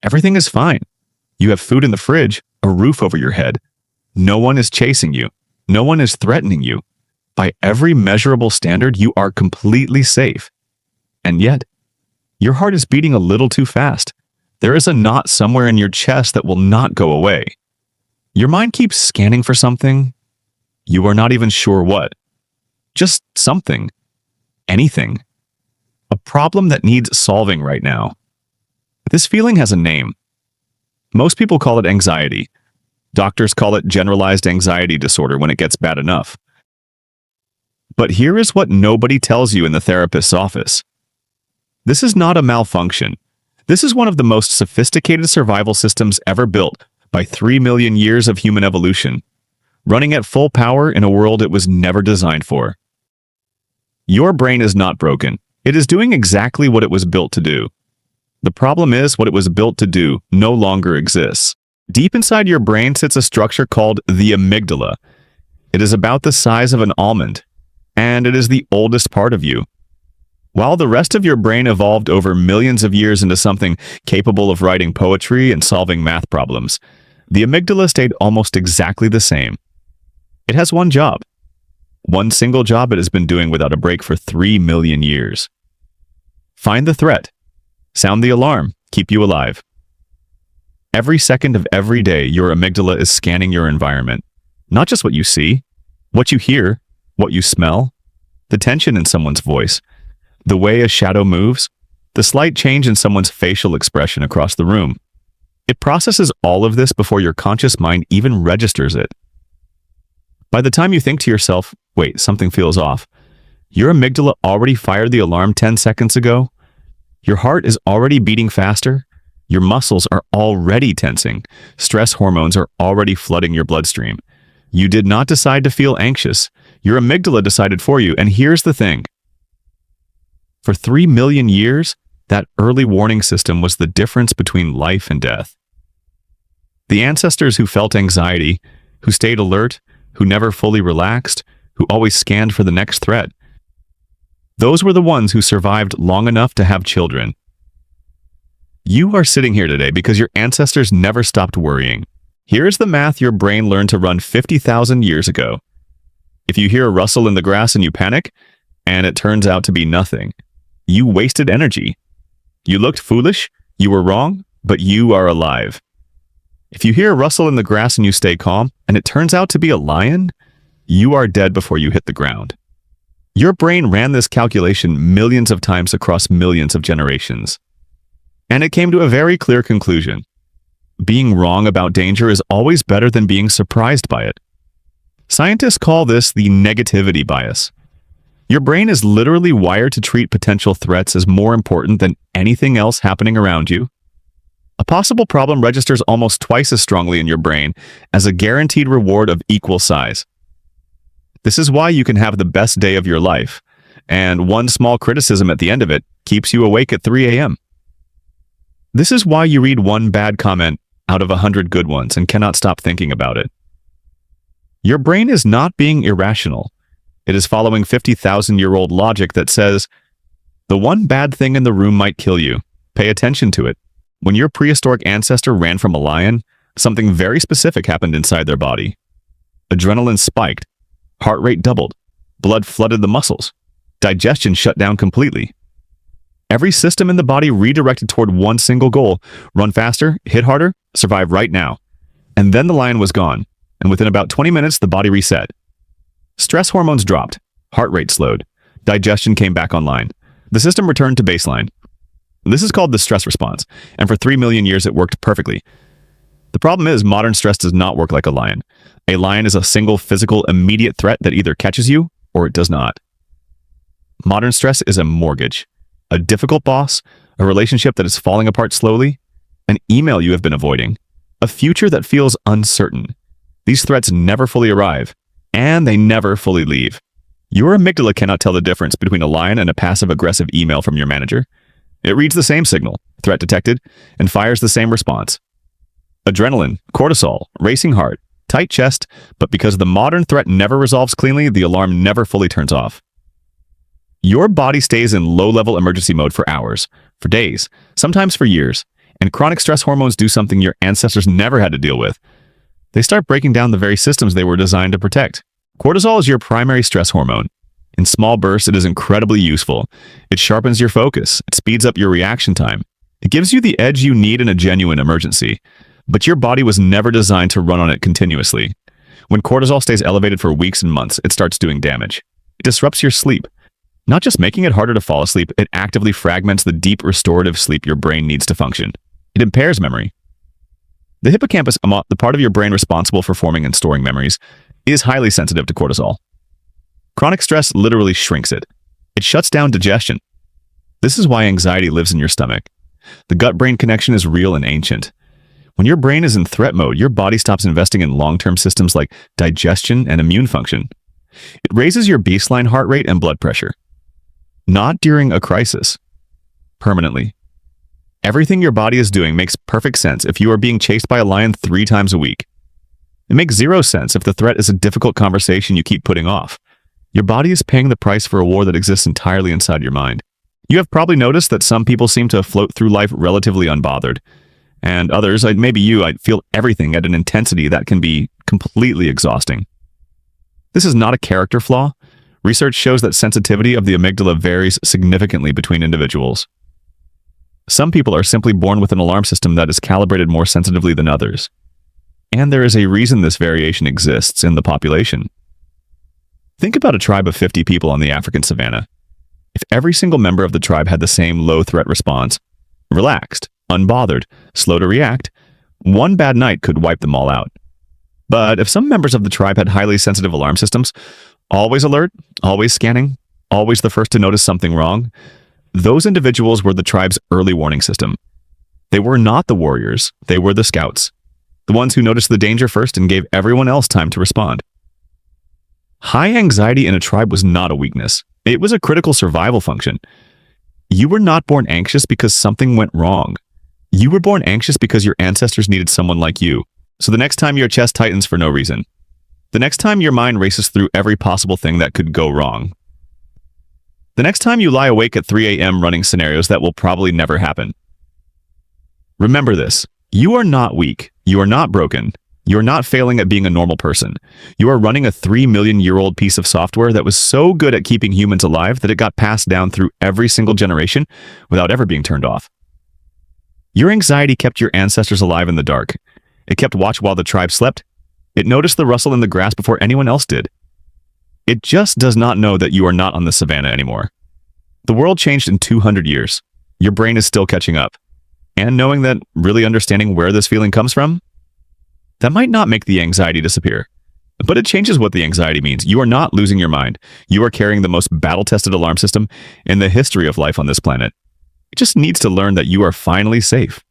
Everything is fine. You have food in the fridge, a roof over your head. No one is chasing you. No one is threatening you. By every measurable standard, you are completely safe. And yet, your heart is beating a little too fast. There is a knot somewhere in your chest that will not go away. Your mind keeps scanning for something. You are not even sure what. Just something. Anything. A problem that needs solving right now. This feeling has a name. Most people call it anxiety. Doctors call it generalized anxiety disorder when it gets bad enough. But here is what nobody tells you in the therapist's office. This is not a malfunction. This is one of the most sophisticated survival systems ever built by 3 million years of human evolution, running at full power in a world it was never designed for. Your brain is not broken. It is doing exactly what it was built to do. The problem is what it was built to do no longer exists. Deep inside your brain sits a structure called the amygdala. It is about the size of an almond, and it is the oldest part of you. While the rest of your brain evolved over millions of years into something capable of writing poetry and solving math problems, the amygdala stayed almost exactly the same. It has one job. One single job it has been doing without a break for 3 million years. Find the threat. Sound the alarm. Keep you alive. Every second of every day, your amygdala is scanning your environment. Not just what you see, what you hear, what you smell, the tension in someone's voice, the way a shadow moves, the slight change in someone's facial expression across the room. It processes all of this before your conscious mind even registers it. By the time you think to yourself, wait, something feels off, your amygdala already fired the alarm 10 seconds ago. Your heart is already beating faster. Your muscles are already tensing. Stress hormones are already flooding your bloodstream. You did not decide to feel anxious. Your amygdala decided for you, and here's the thing. For 3 million years, that early warning system was the difference between life and death. The ancestors who felt anxiety, who stayed alert, who never fully relaxed, who always scanned for the next threat, those were the ones who survived long enough to have children. You are sitting here today because your ancestors never stopped worrying. Here is the math your brain learned to run 50,000 years ago. If you hear a rustle in the grass and you panic, and it turns out to be nothing, you wasted energy. You looked foolish, you were wrong, but you are alive. If you hear a rustle in the grass and you stay calm, and it turns out to be a lion, you are dead before you hit the ground. Your brain ran this calculation millions of times across millions of generations. And it came to a very clear conclusion. Being wrong about danger is always better than being surprised by it. Scientists call this the negativity bias. Your brain is literally wired to treat potential threats as more important than anything else happening around you. A possible problem registers almost twice as strongly in your brain as a guaranteed reward of equal size. This is why you can have the best day of your life, and one small criticism at the end of it keeps you awake at 3 a.m. This is why you read one bad comment out of 100 good ones and cannot stop thinking about it. Your brain is not being irrational. It is following 50,000-year-old logic that says, the one bad thing in the room might kill you. Pay attention to it. When your prehistoric ancestor ran from a lion, something very specific happened inside their body. Adrenaline spiked. Heart rate doubled. Blood flooded the muscles. Digestion shut down completely. Every system in the body redirected toward one single goal: run faster, hit harder, survive right now. And then the lion was gone, and within about 20 minutes, the body reset. Stress hormones dropped, heart rate slowed, digestion came back online. The system returned to baseline. This is called the stress response, and for 3 million years it worked perfectly. The problem is modern stress does not work like a lion. A lion is a single physical immediate threat that either catches you or it does not. Modern stress is a mortgage, a difficult boss, a relationship that is falling apart slowly, an email you have been avoiding, a future that feels uncertain. These threats never fully arrive, and they never fully leave. Your amygdala cannot tell the difference between a lion and a passive-aggressive email from your manager. It reads the same signal, threat detected, and fires the same response. Adrenaline, cortisol, racing heart, tight chest, but because the modern threat never resolves cleanly, the alarm never fully turns off. Your body stays in low-level emergency mode for hours, for days, sometimes for years, And chronic stress hormones do something your ancestors never had to deal with. They start breaking down the very systems they were designed to protect. Cortisol is your primary stress hormone. In small bursts, it is incredibly useful. It sharpens your focus. It speeds up your reaction time. It gives you the edge you need in a genuine emergency. But your body was never designed to run on it continuously. When cortisol stays elevated for weeks and months, it starts doing damage. It disrupts your sleep. Not just making it harder to fall asleep, it actively fragments the deep restorative sleep your brain needs to function. It impairs memory. The hippocampus, the part of your brain responsible for forming and storing memories, is highly sensitive to cortisol. Chronic stress literally shrinks it. It shuts down digestion. This is why anxiety lives in your stomach. The gut-brain connection is real and ancient. When your brain is in threat mode, your body stops investing in long-term systems like digestion and immune function. It raises your baseline heart rate and blood pressure. Not during a crisis. Permanently. Everything your body is doing makes perfect sense if you are being chased by a lion 3 times a week. It makes zero sense if the threat is a difficult conversation you keep putting off. Your body is paying the price for a war that exists entirely inside your mind. You have probably noticed that some people seem to float through life relatively unbothered. And others, maybe you, feel everything at an intensity that can be completely exhausting. This is not a character flaw. Research shows that sensitivity of the amygdala varies significantly between individuals. Some people are simply born with an alarm system that is calibrated more sensitively than others. And there is a reason this variation exists in the population. Think about a tribe of 50 people on the African savanna. If every single member of the tribe had the same low-threat response, relaxed, unbothered, slow to react, one bad night could wipe them all out. But if some members of the tribe had highly sensitive alarm systems, always alert, always scanning, always the first to notice something wrong, those individuals were the tribe's early warning system. They were not the warriors, they were the scouts, the ones who noticed the danger first and gave everyone else time to respond. High anxiety in a tribe was not a weakness. It was a critical survival function. You were not born anxious because something went wrong. You were born anxious because your ancestors needed someone like you. So the next time your chest tightens for no reason, the next time your mind races through every possible thing that could go wrong, the next time you lie awake at 3 a.m. running scenarios that will probably never happen. Remember this. You are not weak. You are not broken. You are not failing at being a normal person. You are running a 3 million-year-old piece of software that was so good at keeping humans alive that it got passed down through every single generation without ever being turned off. Your anxiety kept your ancestors alive in the dark. It kept watch while the tribe slept. It noticed the rustle in the grass before anyone else did. It just does not know that you are not on the savannah anymore. The world changed in 200 years. Your brain is still catching up. And knowing that, really understanding where this feeling comes from, that might not make the anxiety disappear. But it changes what the anxiety means. You are not losing your mind. You are carrying the most battle-tested alarm system in the history of life on this planet. It just needs to learn that you are finally safe.